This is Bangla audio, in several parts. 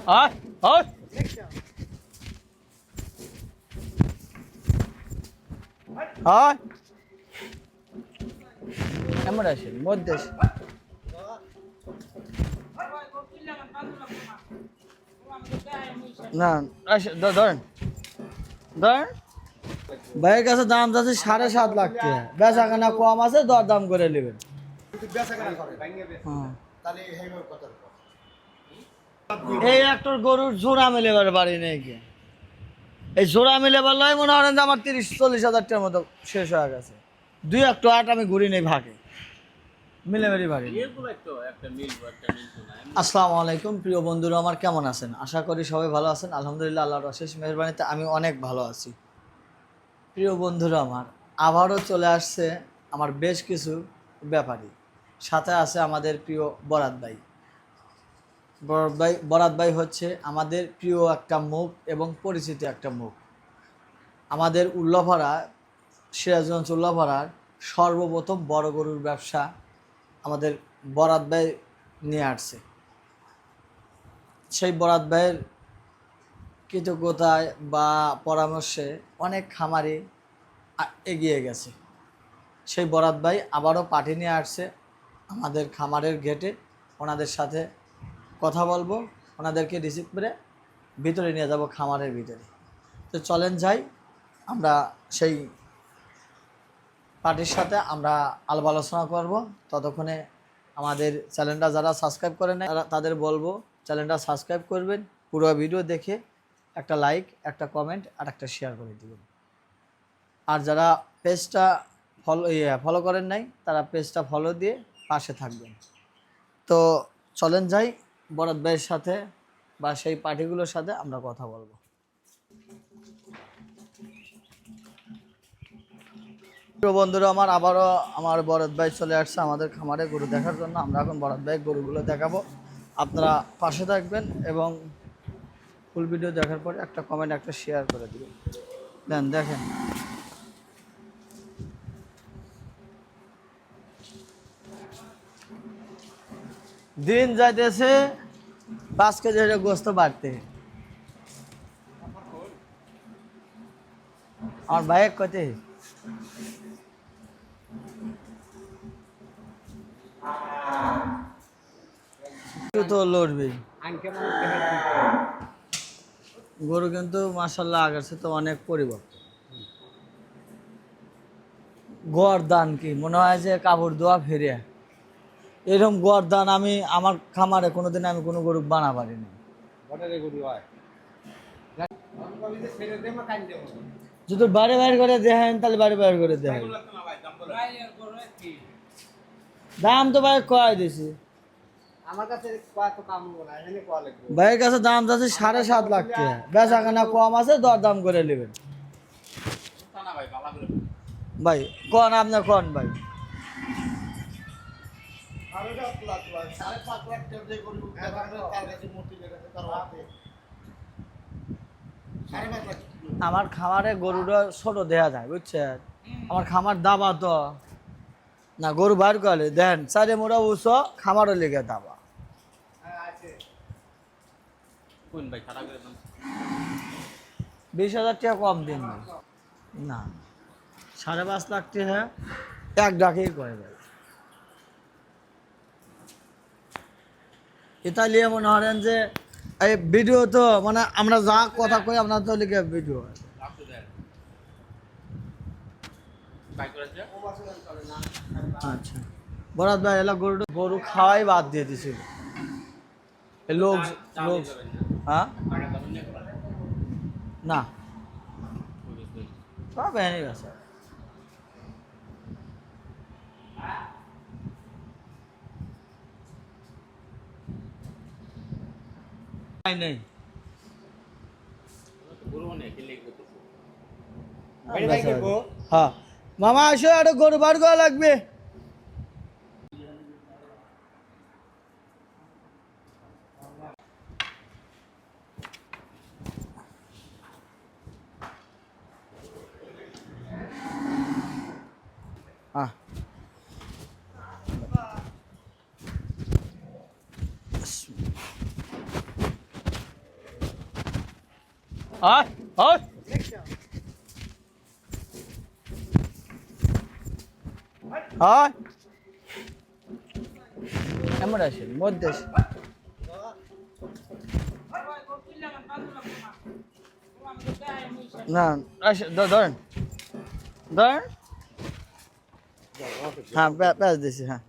আয় আয় আয় এমন আসে মধ্যে আসে। না আসে ধরেন ধরেন ভাইয়ের কাছে দাম যাচ্ছে 7.5 লাখ টাকা, বেচা কেনা কম আছে, দর দাম করে নেবেন। এই একটার গরুর জোড়া মিলেবার বাড়ি নেই কে, এই জোড়া মিলেবার লাই মনে হয় যে আমার 30-40 হাজার টাকার মতো শেষ হয়ে গেছে। 2-1 আমি ঘুরি নেই ভাগে মিলেবারই বাড়ি। আসসালামু আলাইকুম প্রিয় বন্ধুরা, আমার কেমন আছেন? আশা করি সবাই ভালো আছেন। আলহামদুলিল্লাহ, আল্লাহর অশেষ মেহেরবানিতে আমি অনেক ভালো আছি। প্রিয় বন্ধুরা, আমার আবারও চলে আসছে আমার বেশ কিছু ব্যাপারী, সাথে আছে আমাদের প্রিয় বরাত ভাই। বরাত ভাই হচ্ছে আমাদের প্রিয় একটা মুখ এবং পরিচিত একটা মুখ। আমাদের উল্লাপাড়া, সিরাজগঞ্জ উল্লাপাড়ার সর্বপ্রথম বড় গরুর ব্যবসা আমাদের বরাত ভাই নিয়ে আসছে। সেই বরাত ভাইয়ের কৃতজ্ঞতায় বা পরামর্শে অনেক খামারি এগিয়ে গেছে। সেই বরাত ভাই আবারও পাঠিয়ে নিয়ে আসছে আমাদের খামারের গেটে। ওনাদের সাথে কথা বলবো, ওনাদেরকে রিসিভ করে ভিতরে নিয়ে যাব খামারের ভিতরে। তো চলেন যাই, আমরা সেই পার্টির সাথে আমরা আলাপ আলোচনা করব। ততক্ষণে আমাদের চ্যানেলটা যারা সাবস্ক্রাইব করে নেয় তাদের বলবো চ্যানেলটা সাবস্ক্রাইব করবেন, পুরো ভিডিও দেখে একটা লাইক, একটা কমেন্ট আর একটা শেয়ার করে দেবেন। আর যারা পেজটা ফলো করেন নাই তারা পেজটা ফলো দিয়ে পাশে থাকবেন। তো চলেন যাই বরাত ভাইয়ের সাথে বা সেই পার্টিগুলোর সাথে আমরা কথা বলবো। বন্ধুরা আমার, আবারও আমার বরাত ভাই চলে আসছে আমাদের খামারে গরু দেখার জন্য। আমরা এখন বরাত ভাই গরুগুলো দেখাবো, আপনারা পাশে থাকবেন এবং ফুল ভিডিও দেখার পরে একটা কমেন্ট, একটা শেয়ার করে দিবেন। দেন দেখেন, দিন যাইতেছে 5 কেজি গোস্ত বাড়তে। আমার ভাইয়ের কত তো লড়বে গরু, কিন্তু মাশাআল্লাহ আগের চেয়ে তো অনেক পরিবর্তন। গড় দান কি মনে হয় যে কাপড় ধোয়া ফিরে, এরকম গড় দান আমি আমার খামারে কোনোদিন আমি কোনো গরু বানা পারিনি। যদি বাড়ি বাইর করে দেখেন তাহলে বাড়ি বাইর করে দেখেন, দাম তো ভাই কয় দিছি। ভাইয়ের কাছে দাম যাচ্ছে 7.5 লাখ টাকা, বেচা কেনা কম আছে, দর দাম করে নেবেন। ভাই কন, আপনি কন ভাই। আমার খামারে গরুটা ছোট দেখা যায় বুঝছেন, আমার খামার দাবা তো না, গরু বার করে দেন চারে মোড়া উঁচু, খামারও লেগে দাবা। 20,000 টাকা কম দিন না, 5.5 লাখ টাকা এক ডাকেই করে দেয়। এটা নিয়ে মনে করেন যে এই ভিডিও তো মানে আমরা যা কথা কই আপনার তো লিখে ভিডিও। আচ্ছা বরাত ভাই এলা গরু খাওয়াই বাদ দিয়ে দিছিল লোক লোক। হ্যাঁ না সব এনে গেছে। নেই হ্যাঁ মামা আসো, একটা গরু বার করা লাগবে। হ্যাঁ আয় আয় আয় এমন আসে মধ্যে আসে। না আসে ধরেন ধরেন হ্যাঁ প্যাঁচ দিছি হ্যাঁ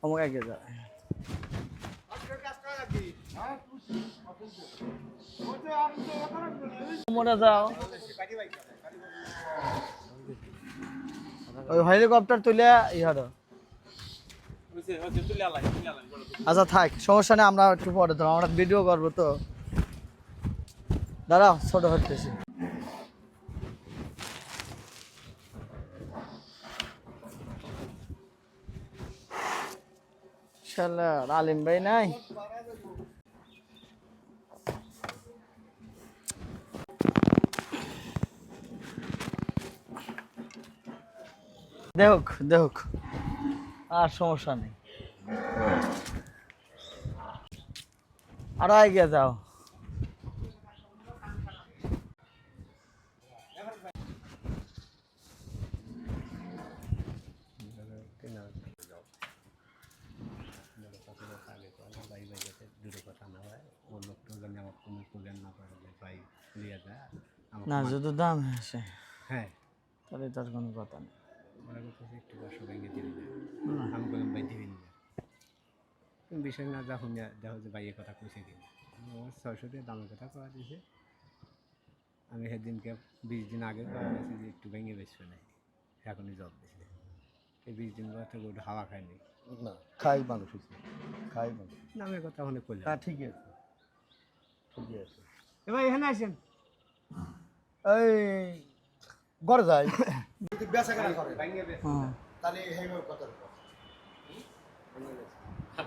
অমুক এগিয়ে যাও মনে যাও ওই হেলিকপ্টার তুলে ইহারো আচ্ছা থাক সমস্যা নেই আমরা একটু পরে তো আমরা ভিডিও করবো তো দাঁড়াও ছোট হতেছি শালা আলিম ভাই নাই দেখুক দেখুক আর সমস্যা নেই আরো এগিয়ে যাও না যদি দাম আসে হ্যাঁ তাহলে তার কোনো কথা নেই একটু বর্ষ ভেঙে দিবি না আমি বললাম ভাই দিবি না তুমি বিষয় না যখন দেখো যে ভাই এ কথা কইছে দিন আমার 600 টাকা দামের কথা কওয়া দিয়েছে আমি সেদিনকে 20 দিন আগে কওয়া দিয়েছি যে একটু ভেঙে বেশি নাই এখনই জব দিয়েছে এই 20 দিন পর থেকে ওটা হাওয়া খায়নি না খাই মানুষ খাই মানুষ দামের কথা অনেক করলাম হ্যাঁ ঠিকই আছে ঠিকই আছে এ ভাই এখানে আসেন এই ঘরে যাই যদি বেচা কেনা করে ভেঙে বেশি হ্যাঁ তাহলে হেমে কত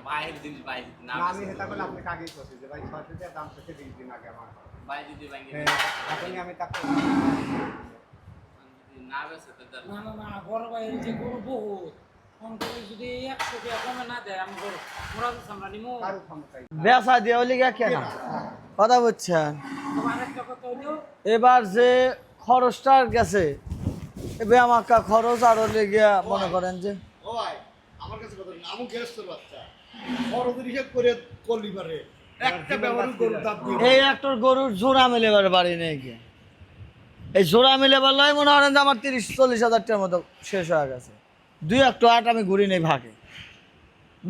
বাইরের জিনিস বাইরে না না আমি সেটা বলে আপনাকে আগেই করছি যে ভাই 600 টাকা দাম থেকে 20 দিন আগে আমার বাইরে যদি বাইরে এখনই আমি তাকে না বেসে তো তার না না না বড় ভাইয়ের যে গরু বহুত অন্তরে যদি 100 টাকা কমে না দেয় আমি গরু মোরা তো আমরা নিমু কারো ক্ষমতাই বেসা দিয়ে হলে গিয়া কেন কথা বুঝছেন তোমার একটা কথা হলো এবার যে খরচটা গেছে এবার আমাকে খরচ আরো লেগিয়া মনে করেন যে ও ভাই আমার কাছে কথা না আমি গেস্টের বাচ্চা খরচের হিসাব করে করলি পারে একটা ব্যবহার গরুর দাম দিয়ে এই একটার গরুর জোড়া মিলেবার বাড়ি নেই কি এই জোড়া মিলেবার লাই মনে করেন যে আমার 30-40 হাজার টাকার মতো শেষ হয়ে গেছে 2-1-8 আমি ঘুরি নেই ভাগে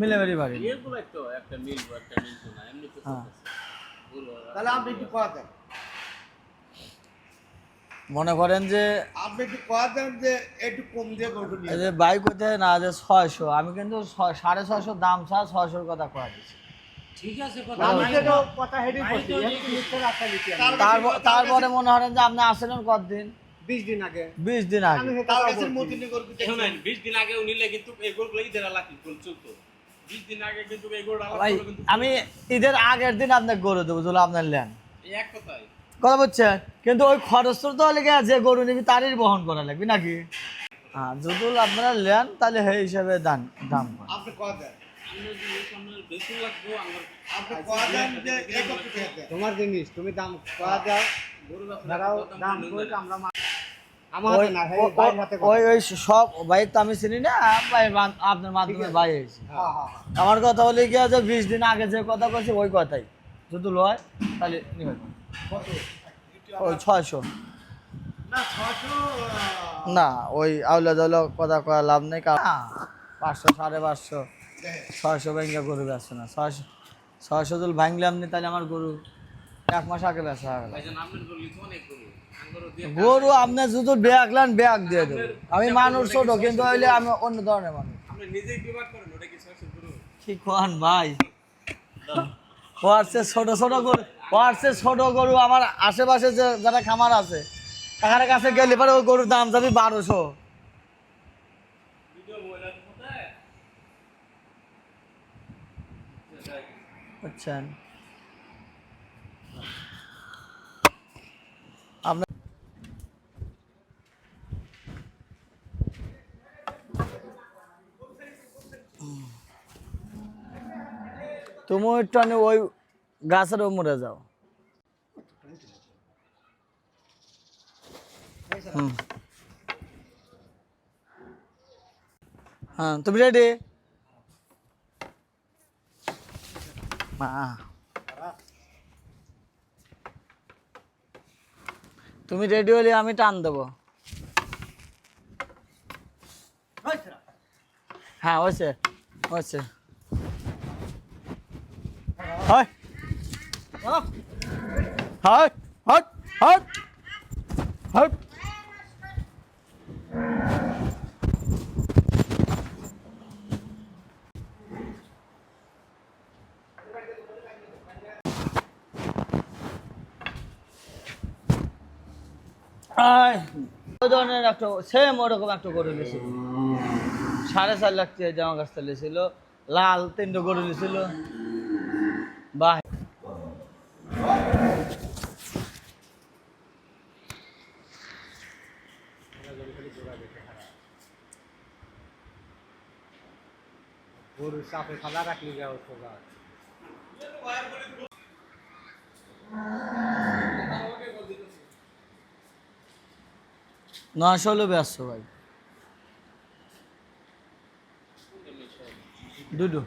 মিলেবারই বাড়ি নেই। এগুলো তো একটা মিলবো একটা মিলবো না এমনি তো হ্যাঁ বলো তাহলে আপনি একটু কয়া দেন মনে করেন যে আপনি একটু কয়া দেন যে একটু কম দিয়ে গরু নিয়ে এই যে বাইক হতে না যে 600 আমি কিন্তু 650 দাম চা 600 কথা কয়া দিচ্ছি ঠিক আছে কথা আমি নাই তো কথা হেডি করছি একটু মিথ্যে রাস্তা নিচ্ছি আমি তারপরে মনে করেন যে আপনি আসলেন কতদিন 20 দিন আগে 20 দিন আগে আমি তার সেটা কাছে বলছি। মতিনি গরু এখন 20 দিন আগে উনি লাগে কিন্তু এগুলো কি দেড় লাখ ফুল চলতো 20 দিন আগে কিন্তু এগুলো ভাই আমি ঈদের আগের দিন আপনাকে গরু দেবো যদি আপনার নেন এই এক কথাই কথা বলছেন কিন্তু ওই খরচ তো লেগে যে গরু নিবি তারই বহন করা লাগবে নাকি হ্যাঁ যদি আপনারা নেন তাহলে সেই হিসাবে দাম করেন। আপনি কয়া দেন আমরা যদি আপনার বেশি লাগবো আমরা আপনি কয়া দেন যে এই কত টাকা দেন তোমার জিনিস তুমি দাম কয়া দাও গরু দাঁড়াও দাম কই আমরা আমার ওই হাতে না এই ভাই হাতে ওই সব ভাই তো আমি চিনি না ভাই আপনার মাধ্যমে ভাই হয়েছে হ্যাঁ হ্যাঁ আমার কথা হলে গিয়া যে 20 দিন আগে যে কথা কইছি ওই কথাই যদি লয় তাহলে নিবেন কত ওই 600 না 600 না ওই আউলা দাউলা কথা কয়া লাভ নেই কারণ 500 550 600 ভাঙ্গা গরু বেচছে না 600 যদি ভাঙলাম নি তাহলে আমার গরু 1 মাস আগে বেচা হয়ে গেল ভাইজান আপনার গরু লিখো অনেক গরু আঙ্গুরও দিয়ে গরু আপনি যদি ব্যাগ লান ব্যাগ দিয়ে দেবো আমি মানুষ ছোট কিন্তু হইলে আমি অন্য ধরনের মানুষ আপনি নিজেই বিভাগ করেন ওটা কি 600 গরু কি কোন ভাই হোয়াটসে ছোট ছোট গরু হোয়াটসে ছোট গরু আমার আশেপাশে যে যারা খামার আছে তাদের কাছে গেলে পরে ওই গরুর দাম যাবে 1200 ভিডিও মোবাইলের কোথায় বুঝছেন তুমি একটু ওই গাছের মরে যাও হুম হ্যাঁ তুমি রেডি মা তুমি রেডি হলে আমি টান দেবো হ্যাঁ হয়েছে হয়েছে হয় হয় হট হট হট ওই ধরনের একটা সেম ওরকম একটা গরু নিয়েছিল 4.5 লাখ টাকা জামা গাছটা নিয়েছিল লাল 3টে গরু নিয়েছিল বাহ গরুর চাপে খালা রাখলি যাও সোজা 900 হলো ব্যস্ত ভাই দুটো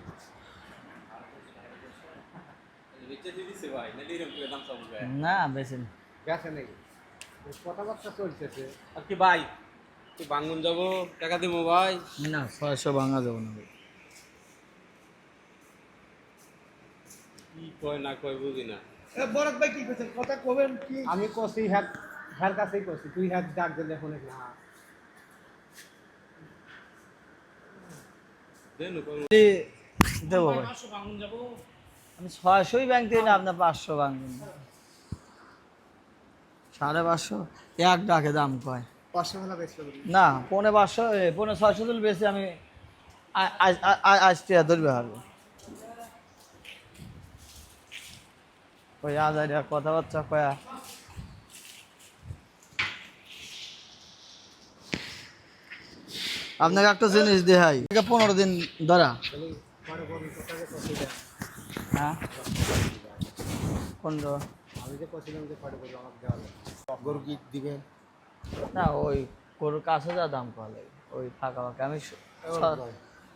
না বেশি না গেছে নাকি কথাবার্তা চলতেছে আর কি ভাই তুই বাঙ্গুন যাবো টাকা দেবো ভাই না 600 ভাঙা যাবে না ভাই কি কয় না কয় বুঝি না বরক ভাই কি করছেন কথা কবেন কি আমি কষি হ্যাঁ হ্যার কাছেই কষি তুই হ্যাঁ ডাক দিলে ফোনে না দেন দেবো ভাই 500 ভাঙুন যাবো আমি 600ই ব্যাংক থেকে না আপনার 500 ভাঙবেন 550 এক ডাকে দাম কয় 500 মেলা বেশি করি না 550 600 তুল বেশি আমি আজ টিয়া ধরবে হারবো ওই আজ কথাবার্তা কয়া আপনাকে একটা জিনিস দেখাই 15 দিন ধরা হ্যাঁ 15 আমি যে কষিলাম যে পরে করবো আমাকে দেওয়া লাগবে গরু কি দিবেন না ওই গরুর কাছে যা দাম করা লাগে ওই ফাঁকা ফাঁকা আমি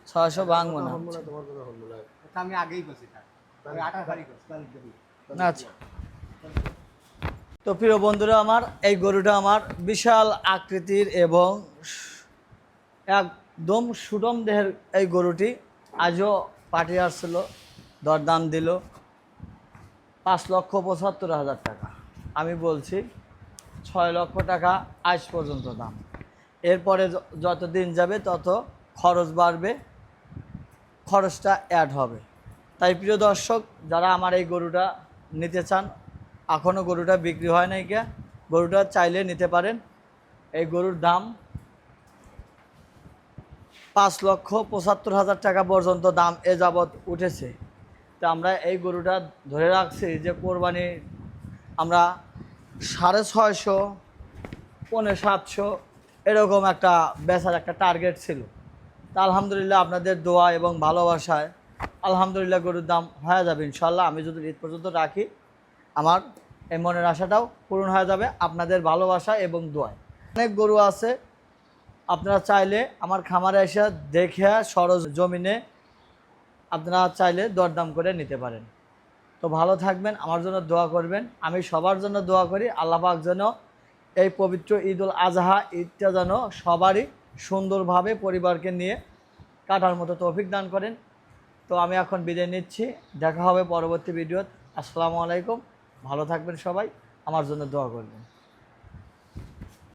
600 ভাঙবো না তোমার কথা হল না তা আমি আগেই কষি থাক আমি 28 তারিখ কষি তারিখ দেবি আচ্ছা তো প্রিয় বন্ধুরা আমার এই গরুটা আমার বিশাল আকৃতির এবং একদম সুডম দেহের এই গরুটি আজও পাঠিয়ে আসছিল দরদাম দিল 5,75,000 টাকা আমি বলছি 6 লক্ষ টাকা আজ পর্যন্ত দাম এরপরে যত দিন যাবে তত খরচ বাড়বে খরচটা অ্যাড হবে তাই প্রিয় দর্শক যারা আমার এই গরুটা নিতে চান এখনও গরুটা বিক্রি হয় নাই কে গরুটা চাইলে নিতে পারেন এই গরুর দাম 5,75,000 টাকা পর্যন্ত দাম এ যাবৎ উঠেছে তো আমরা এই গরুটা ধরে রাখছি যে কোরবানি আমরা 650 750 এরকম একটা বেচার একটা টার্গেট ছিল তা আলহামদুলিল্লাহ আপনাদের দোয়া এবং ভালোবাসায় আলহামদুলিল্লাহ গরুর দাম হয়ে যাবে ইনশাল্লাহ আমি যদি ঈদ পর্যন্ত রাখি আমার এই মনের আশাটাও পূরণ হয়ে যাবে আপনাদের ভালোবাসা এবং দোয়ায় অনেক গরু আছে আপনারা চাইলে আমার খামারে এসে দেখে সরজ জমিনে আপনারা চাইলে দরদাম করে নিতে পারেন তো ভালো থাকবেন আমার জন্য দোয়া করবেন আমি সবার জন্য দোয়া করি আল্লাহ পাক যেন এই পবিত্র ঈদুল আজহা ঈদটা যেন সবারই সুন্দরভাবে পরিবারকে নিয়ে কাটার মতো তৌফিক দান করেন তো আমি এখন বিদায় নিচ্ছি দেখা হবে পরবর্তী ভিডিওতে আসসালামু আলাইকুম ভালো থাকবেন সবাই আমার জন্য দোয়া করবেন